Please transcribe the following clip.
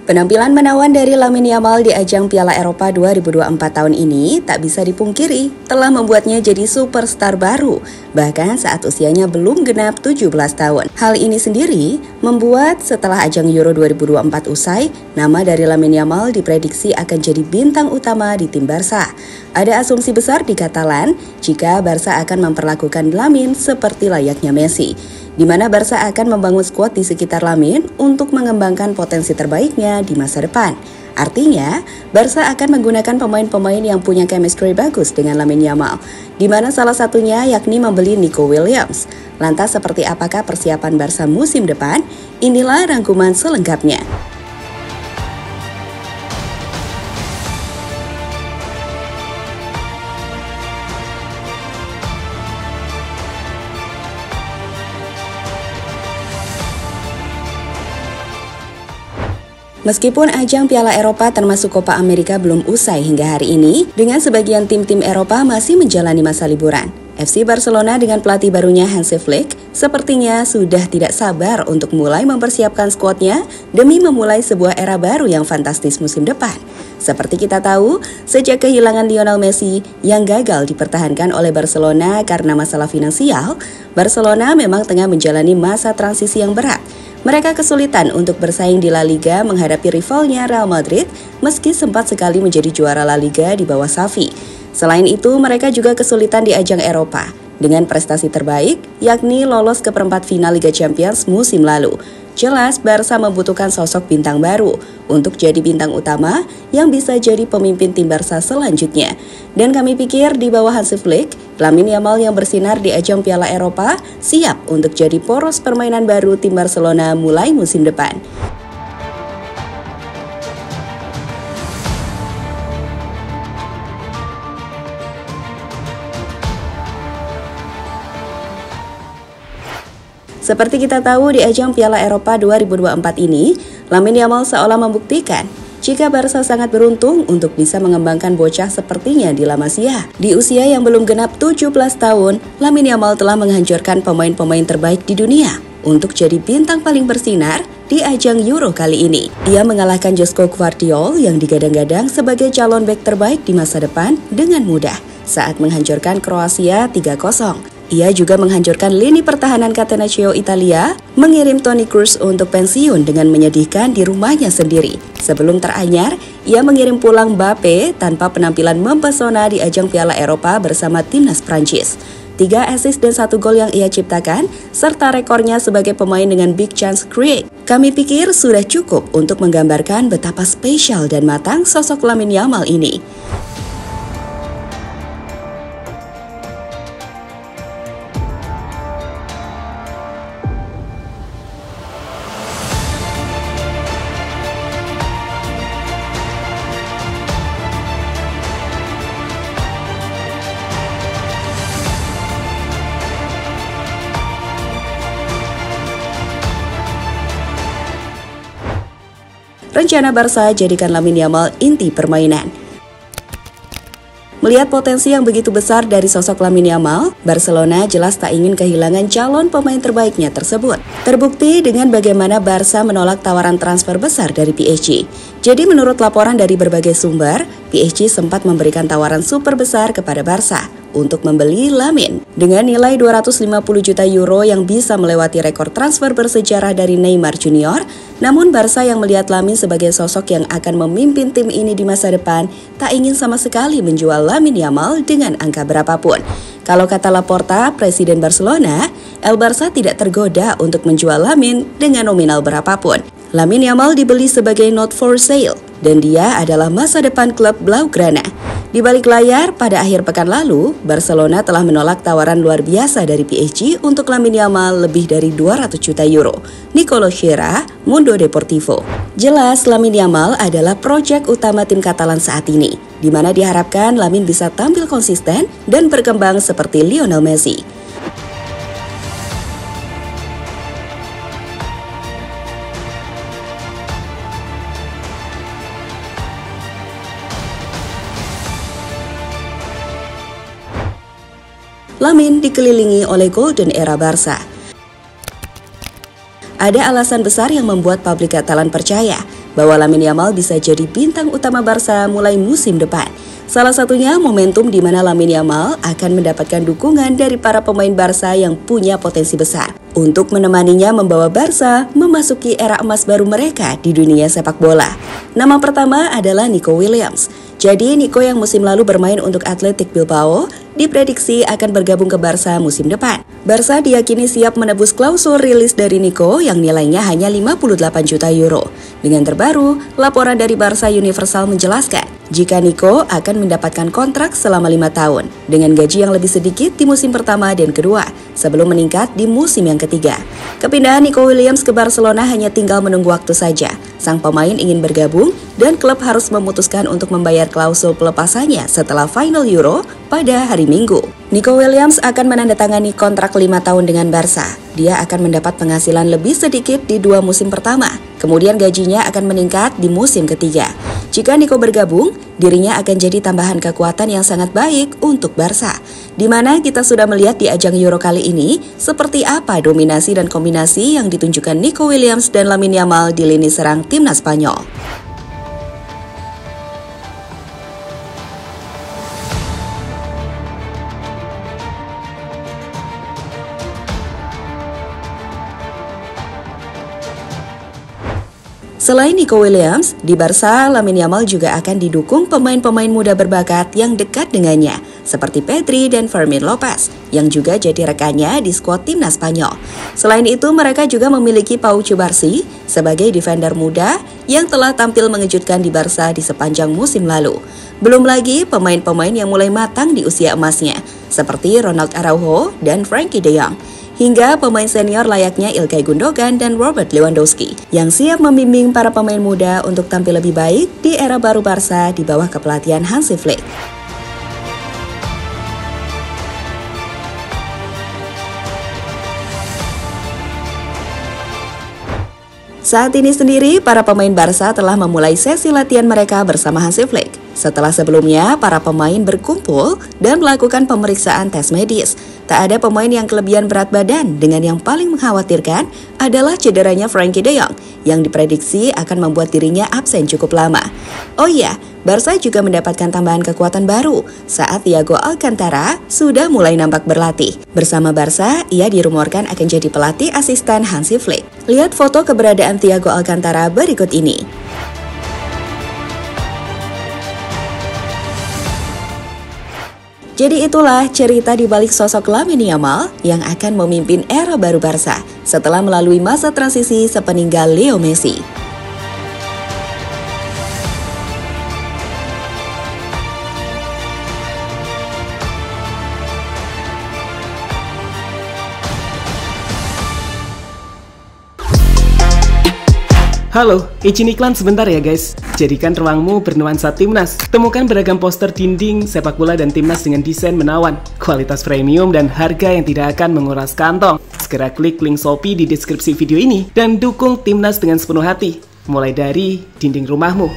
Penampilan menawan dari Lamine Yamal di ajang Piala Eropa 2024 tahun ini tak bisa dipungkiri telah membuatnya jadi superstar baru, bahkan saat usianya belum genap 17 tahun. Hal ini sendiri membuat setelah ajang Euro 2024 usai, nama dari Lamine Yamal diprediksi akan jadi bintang utama di tim Barca. Ada asumsi besar di Katalan jika Barca akan memperlakukan Lamine seperti layaknya Messi, di mana Barca akan membangun skuad di sekitar Lamine untuk mengembangkan potensi terbaiknya di masa depan. Artinya, Barca akan menggunakan pemain-pemain yang punya chemistry bagus dengan Lamine Yamal, di mana salah satunya yakni membeli Nico Williams. Lantas seperti apakah persiapan Barca musim depan? Inilah rangkuman selengkapnya. Meskipun ajang Piala Eropa termasuk Copa America belum usai hingga hari ini, dengan sebagian tim-tim Eropa masih menjalani masa liburan. FC Barcelona dengan pelatih barunya Hansi Flick sepertinya sudah tidak sabar untuk mulai mempersiapkan skuadnya demi memulai sebuah era baru yang fantastis musim depan. Seperti kita tahu, sejak kehilangan Lionel Messi yang gagal dipertahankan oleh Barcelona karena masalah finansial, Barcelona memang tengah menjalani masa transisi yang berat. Mereka kesulitan untuk bersaing di La Liga menghadapi rivalnya Real Madrid meski sempat sekali menjadi juara La Liga di bawah Xavi. Selain itu, mereka juga kesulitan di ajang Eropa dengan prestasi terbaik, yakni lolos ke perempat final Liga Champions musim lalu. Jelas, Barca membutuhkan sosok bintang baru untuk jadi bintang utama yang bisa jadi pemimpin tim Barca selanjutnya. Dan kami pikir di bawah Hansi Flick, Lamine Yamal yang bersinar di ajang Piala Eropa siap untuk jadi poros permainan baru tim Barcelona mulai musim depan. Seperti kita tahu di ajang Piala Eropa 2024 ini, Lamine Yamal seolah membuktikan jika Barca sangat beruntung untuk bisa mengembangkan bocah sepertinya di La Masia. Di usia yang belum genap 17 tahun, Lamine Yamal telah menghancurkan pemain-pemain terbaik di dunia untuk jadi bintang paling bersinar di ajang Euro kali ini. Ia mengalahkan Joško Gvardiol yang digadang-gadang sebagai calon bek terbaik di masa depan dengan mudah saat menghancurkan Kroasia 3-0. Ia juga menghancurkan lini pertahanan Catenaccio Italia, mengirim Toni Kroos untuk pensiun dengan menyedihkan di rumahnya sendiri. Sebelum teranyar, ia mengirim pulang Mbappe tanpa penampilan mempesona di ajang Piala Eropa bersama timnas Prancis. 3 assist dan 1 gol yang ia ciptakan, serta rekornya sebagai pemain dengan big chance create. Kami pikir sudah cukup untuk menggambarkan betapa spesial dan matang sosok Lamine Yamal ini. Rencana Barca jadikan Lamine Yamal inti permainan. Melihat potensi yang begitu besar dari sosok Lamine Yamal, Barcelona jelas tak ingin kehilangan calon pemain terbaiknya tersebut. Terbukti dengan bagaimana Barca menolak tawaran transfer besar dari PSG. Jadi menurut laporan dari berbagai sumber, PSG sempat memberikan tawaran super besar kepada Barca untuk membeli Lamine dengan nilai 250 juta euro yang bisa melewati rekor transfer bersejarah dari Neymar Junior. Namun Barca yang melihat Lamine sebagai sosok yang akan memimpin tim ini di masa depan tak ingin sama sekali menjual Lamine Yamal dengan angka berapapun. Kalau kata Laporta, Presiden Barcelona, El Barça tidak tergoda untuk menjual Lamine dengan nominal berapapun. Lamine Yamal dibeli sebagai not for sale dan dia adalah masa depan klub Blaugrana. Di balik layar, pada akhir pekan lalu, Barcelona telah menolak tawaran luar biasa dari PSG untuk Lamine Yamal lebih dari 200 juta euro. Nicolo Sierra, Mundo Deportivo. Jelas, Lamine Yamal adalah proyek utama tim Katalan saat ini, di mana diharapkan Lamine bisa tampil konsisten dan berkembang seperti Lionel Messi. Lamine dikelilingi oleh Golden Era Barca. Ada alasan besar yang membuat publik Katalan percaya bahwa Lamine Yamal bisa jadi bintang utama Barca mulai musim depan. Salah satunya momentum di mana Lamine Yamal akan mendapatkan dukungan dari para pemain Barca yang punya potensi besar untuk menemaninya membawa Barca memasuki era emas baru mereka di dunia sepak bola. Nama pertama adalah Nico Williams. Jadi Nico yang musim lalu bermain untuk Athletic Bilbao diprediksi akan bergabung ke Barca musim depan. Barca diyakini siap menebus klausul rilis dari Nico yang nilainya hanya 58 juta euro. Dengan terbaru, laporan dari Barca Universal menjelaskan jika Nico akan mendapatkan kontrak selama 5 tahun dengan gaji yang lebih sedikit di musim pertama dan kedua sebelum meningkat di musim yang ketiga. Kepindahan Nico Williams ke Barcelona hanya tinggal menunggu waktu saja. Sang pemain ingin bergabung dan klub harus memutuskan untuk membayar klausul pelepasannya setelah final Euro pada hari Minggu. Nico Williams akan menandatangani kontrak 5 tahun dengan Barca. Dia akan mendapat penghasilan lebih sedikit di 2 musim pertama. Kemudian gajinya akan meningkat di musim ketiga. Jika Nico bergabung, dirinya akan jadi tambahan kekuatan yang sangat baik untuk Barca. Di mana kita sudah melihat di ajang Euro kali ini, seperti apa dominasi dan kombinasi yang ditunjukkan Nico Williams dan Lamine Yamal di lini serang timnas Spanyol. Selain Nico Williams, di Barca, Lamine Yamal juga akan didukung pemain-pemain muda berbakat yang dekat dengannya, seperti Pedri dan Fermin Lopez, yang juga jadi rekannya di skuad timnas Spanyol. Selain itu, mereka juga memiliki Pau Cubarsí sebagai defender muda yang telah tampil mengejutkan di Barca di sepanjang musim lalu. Belum lagi pemain-pemain yang mulai matang di usia emasnya, seperti Ronald Araujo dan Frenkie de Jong. Hingga pemain senior layaknya Ilkay Gundogan dan Robert Lewandowski yang siap membimbing para pemain muda untuk tampil lebih baik di era baru Barca di bawah kepelatihan Hansi Flick. Saat ini sendiri, para pemain Barca telah memulai sesi latihan mereka bersama Hansi Flick. Setelah sebelumnya, para pemain berkumpul dan melakukan pemeriksaan tes medis. Tak ada pemain yang kelebihan berat badan dengan yang paling mengkhawatirkan adalah cederanya Frenkie de Jong yang diprediksi akan membuat dirinya absen cukup lama. Oh iya, Barca juga mendapatkan tambahan kekuatan baru saat Thiago Alcantara sudah mulai nampak berlatih. Bersama Barca, ia dirumorkan akan jadi pelatih asisten Hansi Flick. Lihat foto keberadaan Thiago Alcantara berikut ini. Jadi itulah cerita di balik sosok Lamine Yamal yang akan memimpin era baru Barca setelah melalui masa transisi sepeninggal Leo Messi. Halo, izin iklan sebentar ya guys. Jadikan ruangmu bernuansa timnas. Temukan beragam poster dinding, sepak bola dan timnas dengan desain menawan, kualitas premium dan harga yang tidak akan menguras kantong. Segera klik link Shopee di deskripsi video ini dan dukung timnas dengan sepenuh hati. Mulai dari dinding rumahmu.